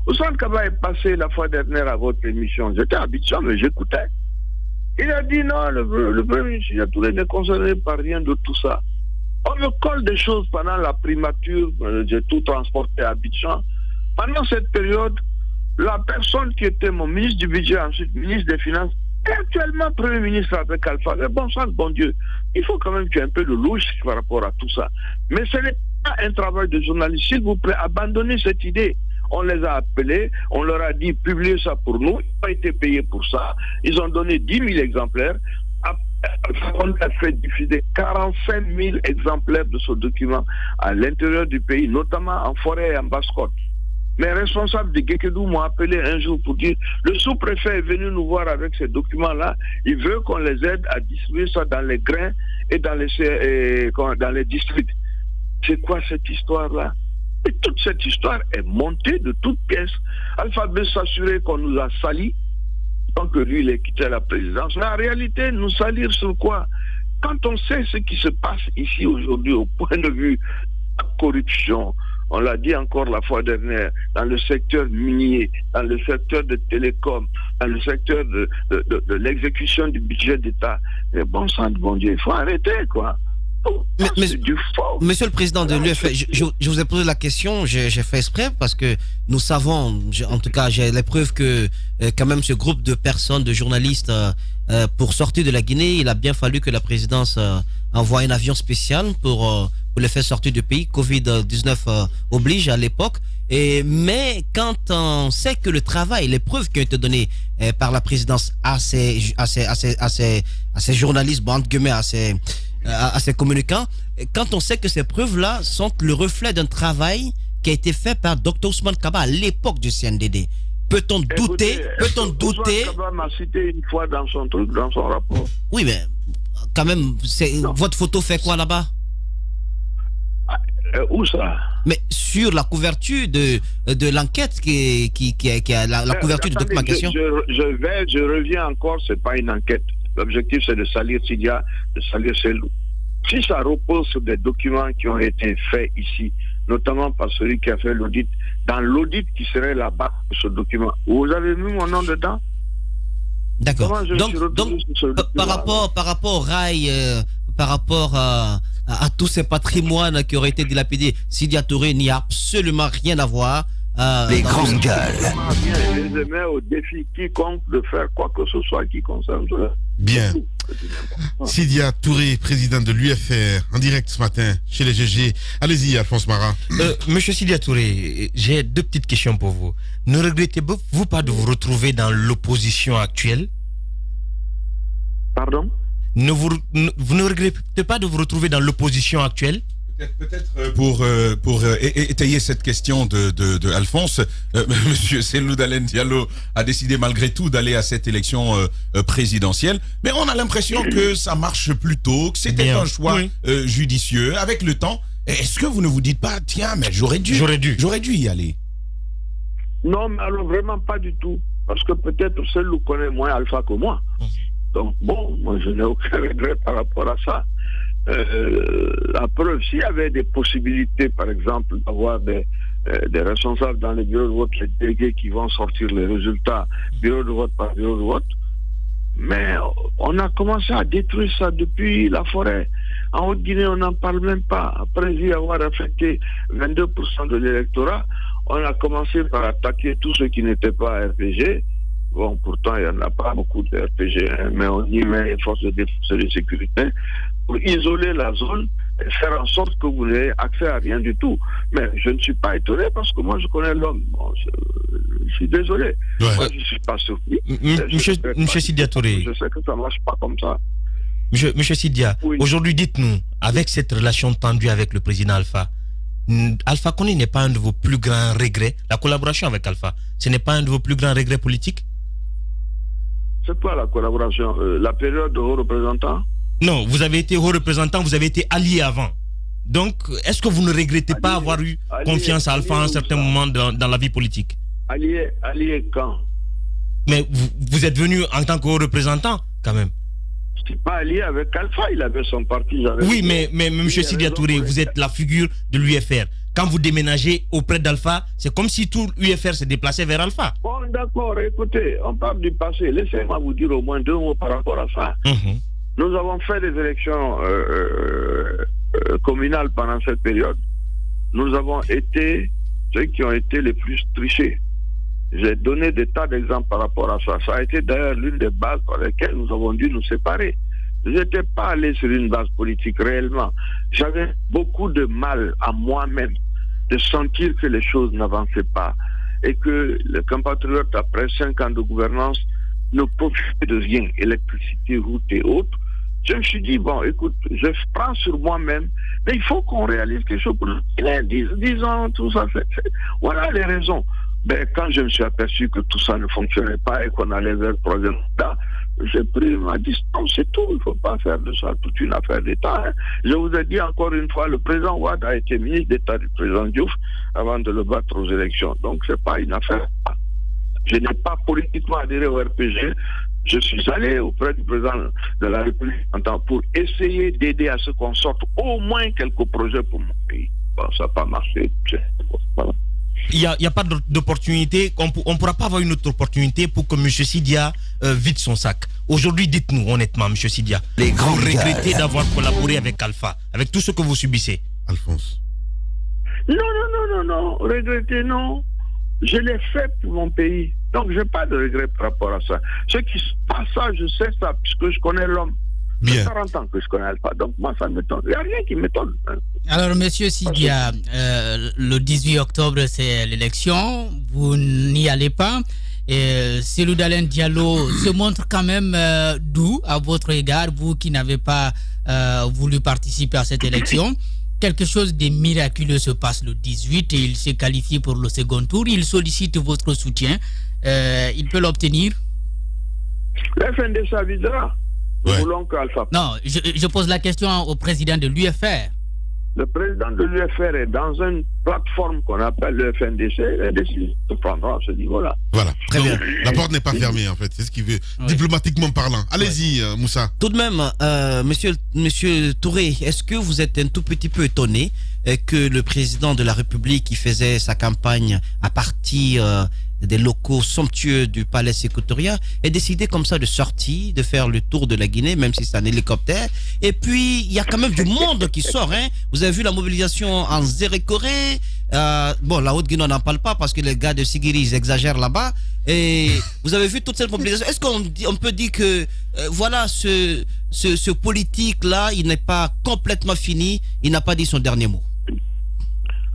[SPEAKER 4] Ousmane Kaba est passé la fois dernière à votre émission. J'étais à Abidjan, mais j'écoutais. Il a dit non, le premier ministre Touré n'est concerné par rien de tout ça. On me colle des choses pendant la primature, j'ai tout transporté à Abidjan. Pendant cette période, la personne qui était mon ministre du budget, ensuite ministre des Finances, est actuellement Premier ministre avec Alpha. Mais bon sang, bon Dieu, il faut quand même qu'il y ait un peu de logique par rapport à tout ça. Mais ce n'est pas un travail de journaliste. S'il vous plaît, abandonnez cette idée. On les a appelés, on leur a dit publiez ça pour nous. Ils n'ont pas été payés pour ça. Ils ont donné 10 000 exemplaires. On a fait diffuser 45 000 exemplaires de ce document à l'intérieur du pays, notamment en forêt et en basse-côte. Mes responsables de Guékédou m'ont appelé un jour pour dire le sous-préfet est venu nous voir avec ces documents-là. Il veut qu'on les aide à distribuer ça dans les grains et dans les districts. C'est quoi cette histoire-là? Et toute cette histoire est montée de toutes pièces. Alpha veut s'assurer qu'on nous a salis, tant que lui, il est quitté la présidence. Mais en réalité, nous salir sur quoi? Quand on sait ce qui se passe ici aujourd'hui au point de vue de la corruption, on l'a dit encore la fois dernière, dans le secteur minier, dans le secteur de télécom, dans le secteur de l'exécution du budget d'État. Mais bon sang de bon Dieu, il faut arrêter, quoi.
[SPEAKER 5] C'est du faux. Monsieur le président de l'UFR, je vous ai posé la question, j'ai fait exprès parce que nous savons, en tout cas j'ai les preuves que quand même ce groupe de personnes, de journalistes, pour sortir de la Guinée, il a bien fallu que la présidence envoie un avion spécial pour les faire sortir du pays. Covid-19 oblige à l'époque. Mais quand on sait que le travail, les preuves qui ont été données par la présidence à ces journalistes, bon, entre guillemets, à ces communicants, quand on sait que ces preuves-là sont le reflet d'un travail qui a été fait par Dr Ousmane Kaba à l'époque du CNDD, peut-on douter
[SPEAKER 4] Ousmane Kaba m'a cité une fois dans son truc, dans son rapport.
[SPEAKER 5] Oui, mais quand même, votre photo fait quoi là-bas?
[SPEAKER 4] Où ça?
[SPEAKER 5] Mais sur la couverture de l'enquête qui a la couverture de documentation.
[SPEAKER 4] Je reviens encore, c'est pas une enquête. L'objectif, c'est de salir Sidia, de salir Cellou. Si ça repose sur des documents qui ont été faits ici, notamment par celui qui a fait l'audit, dans l'audit qui serait la base de ce document, vous avez mis mon nom dedans?
[SPEAKER 5] D'accord. Donc par rapport au rail, par rapport à tous ces patrimoines qui auraient été dilapidés, Sidya Touré n'y a absolument rien à voir.
[SPEAKER 2] Les grandes gueules.
[SPEAKER 4] Je les mets au défi quiconque de faire quoi que ce soit qui concerne cela.
[SPEAKER 3] Bien. Sidya Touré, président de l'UFR, en direct ce matin chez les GG. Allez-y, Alphonse Marat.
[SPEAKER 8] Monsieur Sidya Touré, j'ai deux petites questions pour vous. Ne regrettez-vous pas de vous retrouver dans l'opposition actuelle?
[SPEAKER 4] Pardon?
[SPEAKER 8] Vous ne regrettez pas de vous retrouver dans l'opposition actuelle?
[SPEAKER 7] Peut-être pour étayer cette question de Alphonse, Monsieur Cellou Dalein Diallo a décidé malgré tout d'aller à cette élection présidentielle, mais on a l'impression que ça marche plutôt, que c'était un choix judicieux. Avec le temps, est-ce que vous ne vous dites pas, tiens, mais j'aurais dû y aller?
[SPEAKER 4] Non, mais alors vraiment pas du tout, parce que peut-être Cellou connaît moins Alpha que moi. Donc bon, moi je n'ai aucun regret par rapport à ça. La preuve, s'il y avait des possibilités, par exemple, d'avoir des responsables dans les bureaux de vote, les délégués qui vont sortir les résultats, bureau de vote par bureau de vote, mais on a commencé à détruire ça depuis la forêt. En Haute-Guinée, on n'en parle même pas. Après y avoir affecté 22% de l'électorat, on a commencé par attaquer tout ce qui n'était pas RPG. Bon, pourtant, il n'y en a pas beaucoup de RPG, hein, mais on y met les forces de défense et de sécurité pour isoler la zone faire en sorte que vous n'ayez accès à rien du tout. Mais je ne suis pas étonné parce que moi, je connais l'homme. Bon, je suis désolé.
[SPEAKER 3] Ouais.
[SPEAKER 4] Moi, je ne suis pas surpris.
[SPEAKER 8] Monsieur Sidia Touré.
[SPEAKER 4] Je sais que ça ne marche pas comme ça.
[SPEAKER 8] Monsieur Sidia,
[SPEAKER 4] Oui.
[SPEAKER 8] aujourd'hui, dites-nous, avec cette relation tendue avec le président Alpha, Alpha Condé n'est pas un de vos plus grands regrets? La collaboration avec Alpha, ce n'est pas un de vos plus grands regrets politiques?
[SPEAKER 4] C'est quoi la collaboration? La période de haut représentant?
[SPEAKER 8] Non, vous avez été haut représentant, vous avez été allié avant. Donc, est-ce que vous ne regrettez pas avoir eu confiance à Alpha à un certain moment dans la vie politique?
[SPEAKER 4] Allié quand?
[SPEAKER 8] Mais vous êtes venu en tant que haut représentant, quand même.
[SPEAKER 4] Je ne suis pas allié avec Alpha, il avait son parti.
[SPEAKER 8] Oui, mais M. Sidia Touré, vous êtes la figure de l'UFR. Quand vous déménagez auprès d'Alpha, c'est comme si tout l'UFR se déplaçait vers Alpha.
[SPEAKER 4] Bon, d'accord, écoutez, on parle du passé. Laissez-moi vous dire au moins 2 mots par rapport à ça. Nous avons fait des élections communales pendant cette période. Nous avons été ceux qui ont été les plus trichés. J'ai donné des tas d'exemples par rapport à ça. Ça a été d'ailleurs l'une des bases par lesquelles nous avons dû nous séparer. Je n'étais pas allé sur une base politique réellement. J'avais beaucoup de mal à moi-même de sentir que les choses n'avançaient pas et que les compatriotes, après 5 ans de gouvernance, ne profitaient de rien, électricité, route et autres. Je me suis dit, bon, écoute, je prends sur moi-même, mais il faut qu'on réalise quelque chose pour 10 ans, tout ça. Voilà les raisons. Ben, quand je me suis aperçu que tout ça ne fonctionnait pas et qu'on allait vers le troisième mandat, j'ai pris ma distance, c'est tout. Il ne faut pas faire de ça toute une affaire d'État. Hein. Je vous ai dit encore une fois, le président Ouad a été ministre d'État du président Diouf avant de le battre aux élections. Donc, ce n'est pas une affaire. Je n'ai pas politiquement adhéré au RPG. Je suis allé auprès du président de la République pour essayer d'aider à ce qu'on sorte au moins quelques projets pour mon pays. Bon, ça n'a pas marché. Voilà.
[SPEAKER 8] Il n'y a pas d'opportunité, on ne pourra pas avoir une autre opportunité pour que M. Sidia vide son sac. Aujourd'hui, dites-nous honnêtement, M. Sidia, vous regrettez d'avoir collaboré avec Alpha, avec tout ce que vous subissez?
[SPEAKER 3] Alphonse.
[SPEAKER 4] Non, regretter, non. Je l'ai fait pour mon pays. Donc, je n'ai pas de regret par rapport à ça. Ce qui se passe, ça, je sais ça, puisque je connais l'homme.
[SPEAKER 3] Bien.
[SPEAKER 4] Ça fait 40 ans que je connais Alpha, donc moi, ça m'étonne. Il n'y a rien qui m'étonne.
[SPEAKER 6] Alors, monsieur Sidia, le 18 octobre, c'est l'élection. Vous n'y allez pas. Cellou Dalein Diallo se montre quand même doux à votre égard, vous qui n'avez pas voulu participer à cette élection. Quelque chose de miraculeux se passe le 18 et il s'est qualifié pour le second tour. Il sollicite votre soutien. Il peut l'obtenir?
[SPEAKER 4] Le FNDC avisera. Nous voulons qu'Alpha.
[SPEAKER 6] Non, je pose la question au président de l'UFR.
[SPEAKER 4] Le président de l'UFR est dans une plateforme qu'on appelle le FNDC. La décision se prendra à ce niveau-là.
[SPEAKER 3] Voilà. Très bien. La porte n'est pas fermée, en fait. C'est ce qu'il veut, diplomatiquement parlant. Allez-y, Moussa.
[SPEAKER 5] Tout de même, monsieur Touré, est-ce que vous êtes un tout petit peu étonné que le président de la République qui faisait sa campagne à partir des locaux somptueux du palais sécuritaire ait décidé comme ça de sortir, de faire le tour de la Guinée, même si c'est un hélicoptère? Et puis, il y a quand même du monde qui sort. Hein. Vous avez vu la mobilisation en Zérékoré. Bon, la Haute-Guinée, on n'en parle pas parce que les gars de Sigiri, ils exagèrent là-bas. Et vous avez vu toute cette mobilisation. Est-ce qu'on peut dire que, voilà, ce politique-là, il n'est pas complètement fini, il n'a pas dit son dernier mot?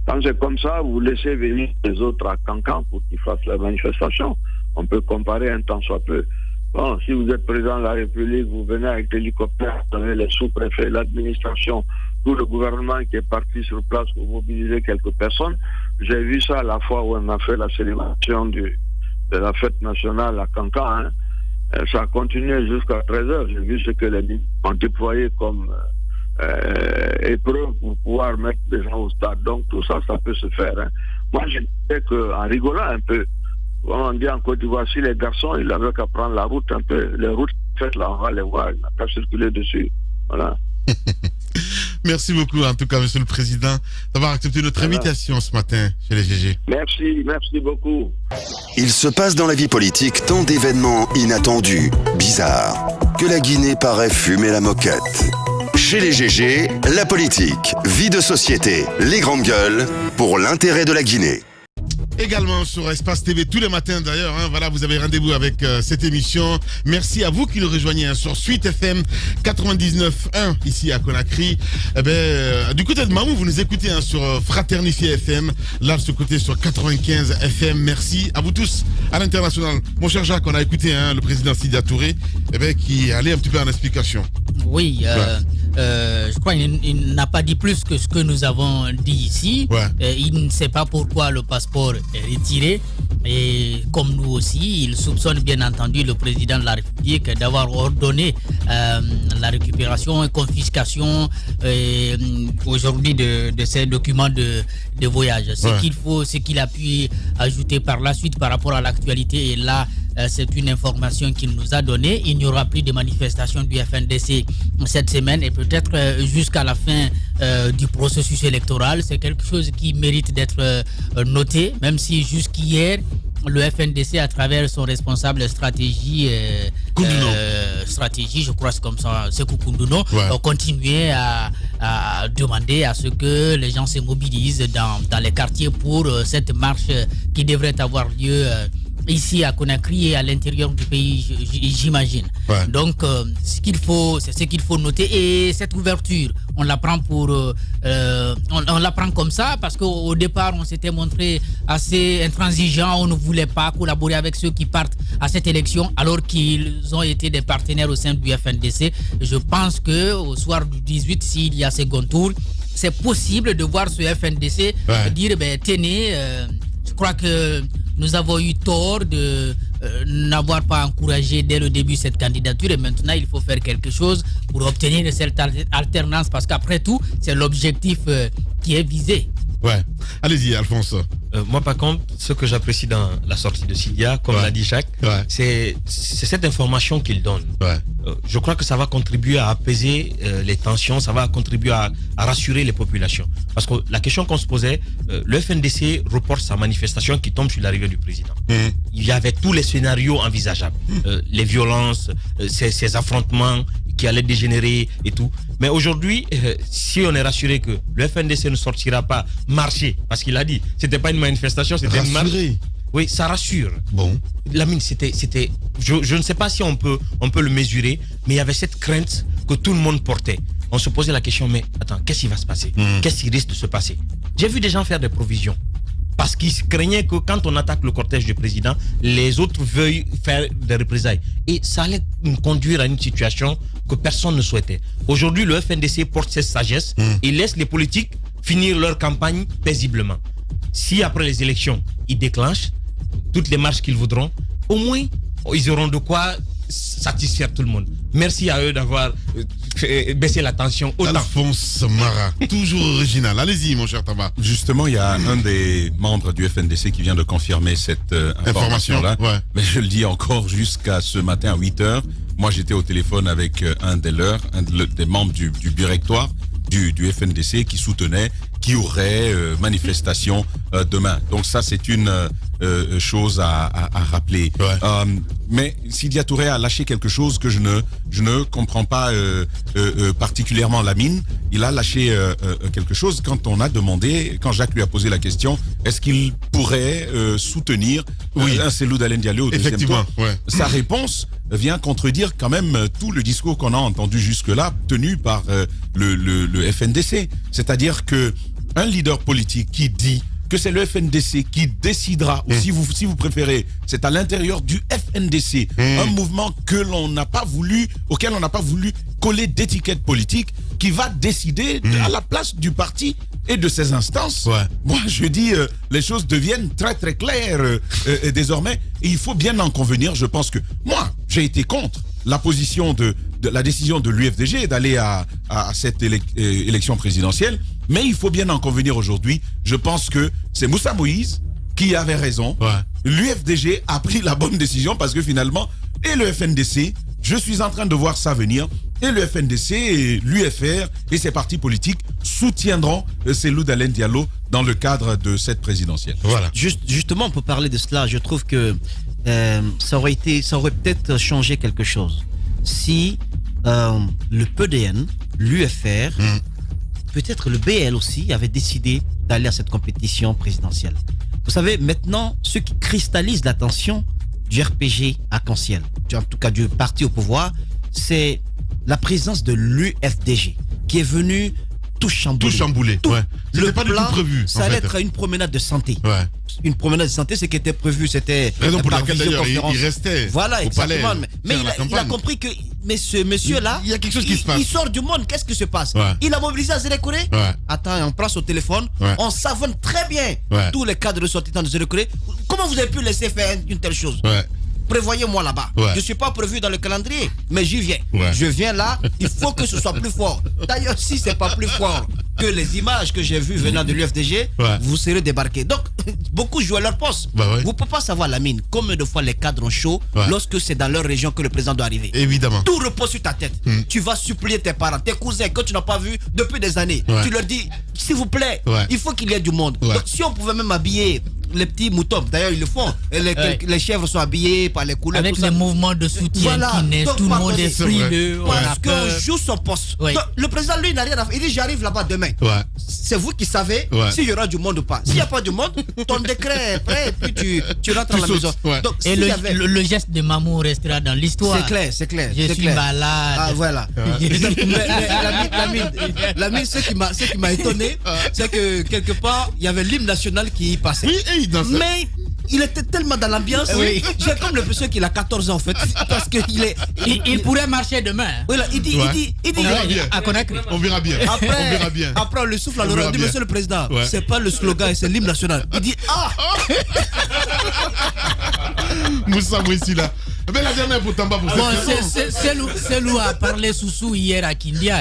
[SPEAKER 4] Quand c'est comme ça, vous laissez venir les autres à Cancan pour qu'ils fassent la manifestation. On peut comparer un temps soit peu. Bon, si vous êtes président de la République, vous venez avec l'hélicoptère, vous avez les sous-préfets, l'administration, tout le gouvernement qui est parti sur place pour mobiliser quelques personnes. J'ai vu ça la fois où on a fait la célébration de la fête nationale à Cancan. Hein. Ça a continué jusqu'à 13h. J'ai vu ce que les militaires ont déployé comme épreuve pour pouvoir mettre des gens au stade. Donc tout ça, ça peut se faire. Hein. Moi, je disais qu'en rigolant un peu, on dit en Côte d'Ivoire, si les garçons, ils n'avaient qu'à prendre la route un peu. Les routes faites là, on va les voir, il n'a qu'à circuler dessus. Voilà.
[SPEAKER 3] Merci beaucoup, en tout cas, monsieur le président, d'avoir accepté notre invitation ce matin chez les GG.
[SPEAKER 4] Merci beaucoup.
[SPEAKER 1] Il se passe dans la vie politique tant d'événements inattendus, bizarres, que la Guinée paraît fumer la moquette. Chez les GG, la politique, vie de société, les grandes gueules, pour l'intérêt de la Guinée.
[SPEAKER 3] Également sur Espace TV tous les matins d'ailleurs. Voilà, vous avez rendez-vous avec cette émission. Merci à vous qui nous rejoignez sur Suite FM 99.1 ici à Conakry. Du côté de Mamou, vous nous écoutez sur Fraternifié FM. Là, de ce côté sur 95 FM. Merci à vous tous à l'international. Mon cher Jacques, on a écouté le président Sidya Touré qui allait un petit peu en explication.
[SPEAKER 6] Oui, je crois qu'il n'a pas dit plus que ce que nous avons dit ici.
[SPEAKER 3] Ouais.
[SPEAKER 6] Il ne sait pas pourquoi le passeport est retiré. Et comme nous aussi, il soupçonne bien entendu le président de la République d'avoir ordonné la récupération et confiscation aujourd'hui de ces documents de voyage. Ce qu'il a pu ajouter par la suite par rapport à l'actualité, et là, c'est une information qu'il nous a donnée. Il n'y aura plus de manifestations du FNDC cette semaine et peut-être jusqu'à la fin du processus électoral. C'est quelque chose qui mérite d'être noté, même si jusqu'hier, le FNDC, à travers son responsable stratégie, je crois que c'est comme ça, Sekou Kounduno, continuait à demander à ce que les gens se mobilisent dans les quartiers pour cette marche qui devrait avoir lieu ici à Conakry et à l'intérieur du pays, j'imagine.
[SPEAKER 3] Ouais.
[SPEAKER 6] Donc, c'est ce qu'il faut noter. Et cette ouverture, on la prend on la prend comme ça parce qu'au départ, on s'était montré assez intransigeant. On ne voulait pas collaborer avec ceux qui partent à cette élection alors qu'ils ont été des partenaires au sein du FNDC. Je pense qu'au soir du 18, s'il y a second tour, c'est possible de voir ce FNDC dire, tenez, je crois que nous avons eu tort de n'avoir pas encouragé dès le début cette candidature et maintenant il faut faire quelque chose pour obtenir cette alternance parce qu'après tout, c'est l'objectif qui est visé.
[SPEAKER 3] Ouais. Allez-y, Alphonse.
[SPEAKER 8] Moi, par contre, ce que j'apprécie dans la sortie de Sidya, comme l'a dit Jacques, c'est cette information qu'il donne.
[SPEAKER 3] Ouais.
[SPEAKER 8] Je crois que ça va contribuer à apaiser les tensions, ça va contribuer à rassurer les populations. Parce que la question qu'on se posait, le FNDC reporte sa manifestation qui tombe sur l'arrivée du président. Il y avait tous les scénarios envisageables. Les violences, ces affrontements qui allaient dégénérer et tout. Mais aujourd'hui, si on est rassuré que le FNDC ne sortira pas marcher, parce qu'il a dit, c'était pas une manifestation, c'était une marche. Oui, ça rassure.
[SPEAKER 3] Bon.
[SPEAKER 8] Lamine, je ne sais pas si on peut le mesurer, mais il y avait cette crainte que tout le monde portait. On se posait la question, mais attends, qu'est-ce qui va se passer? Qu'est-ce qui risque de se passer? J'ai vu des gens faire des provisions. Parce qu'ils craignaient que quand on attaque le cortège du président, les autres veuillent faire des représailles. Et ça allait nous conduire à une situation que personne ne souhaitait. Aujourd'hui, le FNDC porte cette sagesse et laisse les politiques finir leur campagne paisiblement. Si après les élections, ils déclenchent toutes les marches qu'ils voudront, au moins, ils auront de quoi satisfaire tout le monde. Merci à eux d'avoir baissé la tension autant.
[SPEAKER 3] Alphonse Mara, toujours original. Allez-y, mon cher Taba.
[SPEAKER 7] Justement, il y a un des membres du FNDC qui vient de confirmer cette information-là. Mais je le dis encore, jusqu'à ce matin à 8h, moi j'étais au téléphone avec un des membres du directoire du FNDC qui soutenait qu'il y aurait manifestation demain. Donc ça, c'est une chose à rappeler. Mais Sidya Touré a lâché quelque chose que je ne comprends pas particulièrement, Lamine. Il a lâché quelque chose quand Jacques lui a posé la question, est-ce qu'il pourrait soutenir un Cellou Dalein Diallo au deuxième tour? Sa réponse vient contredire quand même tout le discours qu'on a entendu jusque-là, tenu par le FNDC. C'est-à-dire que un leader politique qui dit que c'est le FNDC qui décidera, ou si vous préférez, c'est à l'intérieur du FNDC, un mouvement auquel on n'a pas voulu coller d'étiquette politique, qui va décider à la place du parti et de ses instances. Moi, je dis, les choses deviennent très très claires désormais, et il faut bien en convenir. Je pense que moi, j'ai été contre la position de la décision de l'UFDG d'aller à cette élection présidentielle, mais il faut bien en convenir aujourd'hui. Je pense que c'est Moussa Moïse qui avait raison. L'UFDG a pris la bonne décision parce que finalement, et le FNDC, je suis en train de voir ça venir, et le FNDC, et l'UFR et ses partis politiques soutiendront Cellou Dalein Diallo dans le cadre de cette présidentielle.
[SPEAKER 5] Voilà. Justement, on peut parler de cela. Je trouve que ça aurait peut-être changé quelque chose si le PDN, l'UFR, peut-être le BL aussi avait décidé d'aller à cette compétition présidentielle. Vous savez, maintenant, ce qui cristallise l'attention du RPG Arc-en-Ciel, en tout cas du parti au pouvoir, c'est la présence de l'UFDG qui est venu tout chambouler.
[SPEAKER 3] Tout chamboulé. Ouais. C'était pas du tout prévu.
[SPEAKER 5] Ça allait être une promenade de santé.
[SPEAKER 3] Ouais.
[SPEAKER 5] Une promenade de santé, ce qui était prévu, c'était.
[SPEAKER 3] Raison pour laquelle d'ailleurs
[SPEAKER 5] visioconférence.
[SPEAKER 3] il restait.
[SPEAKER 5] Voilà,
[SPEAKER 3] au palais,
[SPEAKER 5] exactement. Mais il a compris que ce monsieur-là.
[SPEAKER 3] Il y a quelque chose qui se passe.
[SPEAKER 5] Il sort du monde, qu'est-ce qui se passe?
[SPEAKER 3] Ouais.
[SPEAKER 5] Il a mobilisé Azélékoré.
[SPEAKER 3] Ouais.
[SPEAKER 5] Attends, on place au téléphone.
[SPEAKER 3] Ouais.
[SPEAKER 5] On savonne très bien tous les cadres sortants de Azélékoré. Comment vous avez pu laisser faire une telle chose?
[SPEAKER 3] Ouais.
[SPEAKER 5] Prévoyez-moi là-bas.
[SPEAKER 3] Ouais.
[SPEAKER 5] Je ne suis pas prévu dans le calendrier, mais j'y viens.
[SPEAKER 3] Ouais.
[SPEAKER 5] Je viens là, il faut que ce soit plus fort. D'ailleurs, si ce n'est pas plus fort que les images que j'ai vues venant de l'UFDG, vous serez débarqués. Donc, beaucoup jouent à leur poste.
[SPEAKER 3] Bah ouais.
[SPEAKER 5] Vous ne pouvez pas savoir, Lamine, combien de fois les cadres ont chaud lorsque c'est dans leur région que le président doit arriver.
[SPEAKER 3] Évidemment.
[SPEAKER 5] Tout repose sur ta tête. Tu vas supplier tes parents, tes cousins que tu n'as pas vus depuis des années. Tu leur dis, s'il vous plaît, il faut qu'il y ait du monde. Donc, si on pouvait même habiller les petits moutons, d'ailleurs ils le font, les chèvres sont habillées par les couleurs.
[SPEAKER 6] Avec les mouvements de soutien qui naissent, tout le monde est frileux.
[SPEAKER 5] Parce qu'on joue son poste. Donc, le président, lui, n'a rien à faire. Il dit, j'arrive là-bas demain. C'est vous qui savez s'il y aura du monde ou pas. S'il n'y a pas de monde, ton décret est prêt et puis tu rentres à la maison. Donc,
[SPEAKER 6] et le geste de Mamou restera dans l'histoire.
[SPEAKER 5] C'est clair.
[SPEAKER 6] Je suis malade.
[SPEAKER 5] Ah, voilà. Lamine, ce qui m'a étonné, c'est que quelque part, il y avait l'hymne national qui y passait.
[SPEAKER 3] Oui, et il dansait.
[SPEAKER 5] Mais il était tellement dans l'ambiance. J'ai comme l'impression qu'il a 14 ans en fait. Parce qu'il est.
[SPEAKER 6] Il pourrait marcher demain.
[SPEAKER 5] Voilà, il dit.
[SPEAKER 6] À Conakry.
[SPEAKER 3] On verra bien.
[SPEAKER 5] Après, on le souffle à l'oreille. On dit, monsieur le président, c'est pas le slogan, c'est l'hymne national. Il dit,
[SPEAKER 3] Moussa Mouissila. Mais la dernière pour Tamba pour
[SPEAKER 6] Selou a parlé sous hier à Kindia.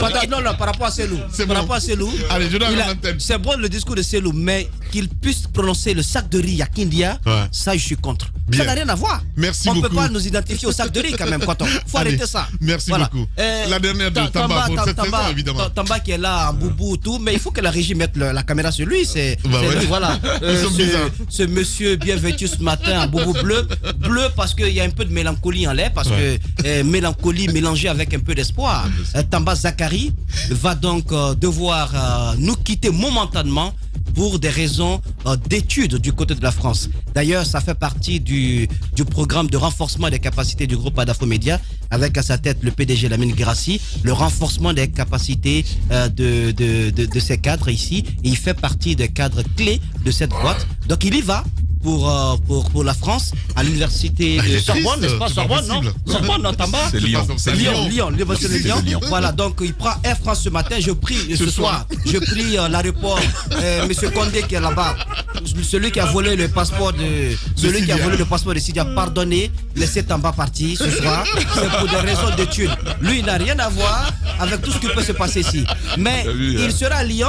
[SPEAKER 5] Par rapport à Selou. Par rapport à Selou.
[SPEAKER 3] Allez, je donne l'antenne.
[SPEAKER 5] C'est bon le discours de Selou, mais qu'il puisse prononcer le sac de riz à Kindia, ça je suis contre. Ça n'a rien à voir.
[SPEAKER 3] Merci
[SPEAKER 5] beaucoup. On ne
[SPEAKER 3] beaucoup.
[SPEAKER 5] peut pas nous identifier au sac de riz quand même. Faut arrêter ça.
[SPEAKER 3] Merci beaucoup. La dernière de Tamba pour cette saison, évidemment.
[SPEAKER 5] Tamba qui est là en boubou tout, mais il faut que la régie mette la caméra sur lui. C'est lui, voilà. Ce monsieur bien vêtu ce matin en boubou bleu parce qu'il y a un peu de mélancolie en l'air, parce que mélancolie mélangée avec un peu d'espoir. Tamba Zakari va donc devoir nous quitter momentanément pour des raisons d'études du côté de la France. D'ailleurs, ça fait partie du programme de renforcement des capacités du groupe Adafo Média, avec à sa tête le PDG Lamine Guirassy, le renforcement des capacités de ces cadres ici. Et il fait partie des cadres clés de cette boîte. Donc il y va pour la France à l'université de Sorbonne, n'est-ce pas? Sorbonne, non? Sorbonne, non, Tamba?
[SPEAKER 7] C'est Lyon.
[SPEAKER 5] Lyon. Voilà, donc il prend Air France ce matin. Je prie ce soir, je prie l'aéroport, monsieur Condé qui est là-bas, celui qui a volé le passeport de Sidia, pardonnez, laissez Tamba partir ce soir. C'est pour des raisons d'études. Lui, il n'a rien à voir avec tout ce qui peut se passer ici. Mais il sera à Lyon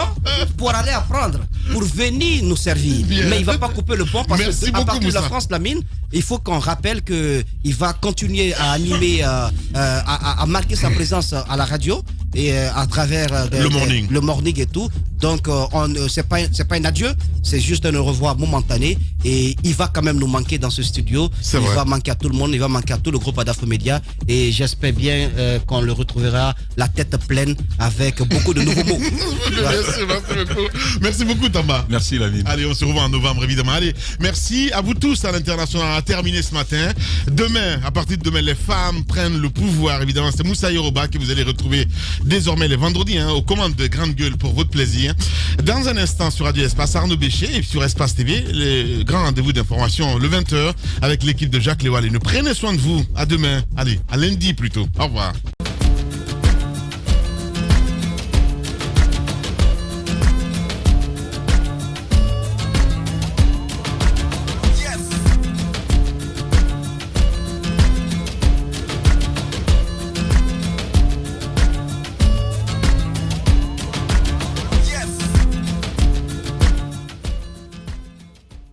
[SPEAKER 5] pour aller apprendre, pour venir nous servir. Mais il ne va pas couper le pont parce qu'à partir de la France, Lamine, il faut qu'on rappelle qu'il va continuer à animer, à marquer sa présence à la radio et à travers le morning et tout. Donc, c'est pas un adieu, c'est juste un au revoir momentané. Et il va quand même nous manquer dans ce studio. Il va manquer à tout le monde, il va manquer à tout le groupe Adafo Média. Et j'espère bien qu'on le retrouvera la tête pleine avec beaucoup de nouveaux mots.
[SPEAKER 3] Merci beaucoup, Tamba.
[SPEAKER 7] Merci, Lamine.
[SPEAKER 3] Allez, on se revoit en novembre, évidemment. Allez, merci à vous tous à l'international. On a terminé ce matin. Demain, à partir de demain, les femmes prennent le pouvoir. Évidemment, c'est Moussa Yoroba que vous allez retrouver désormais les vendredis aux commandes de Grande Gueule pour votre plaisir. Dans un instant sur Radio Espace, Arnaud Bécher et sur Espace TV, les grands rendez-vous d'information le 20h avec l'équipe de Jacques Léoal. Et nous prenez soin de vous. À demain. Allez, à lundi plutôt. Au revoir.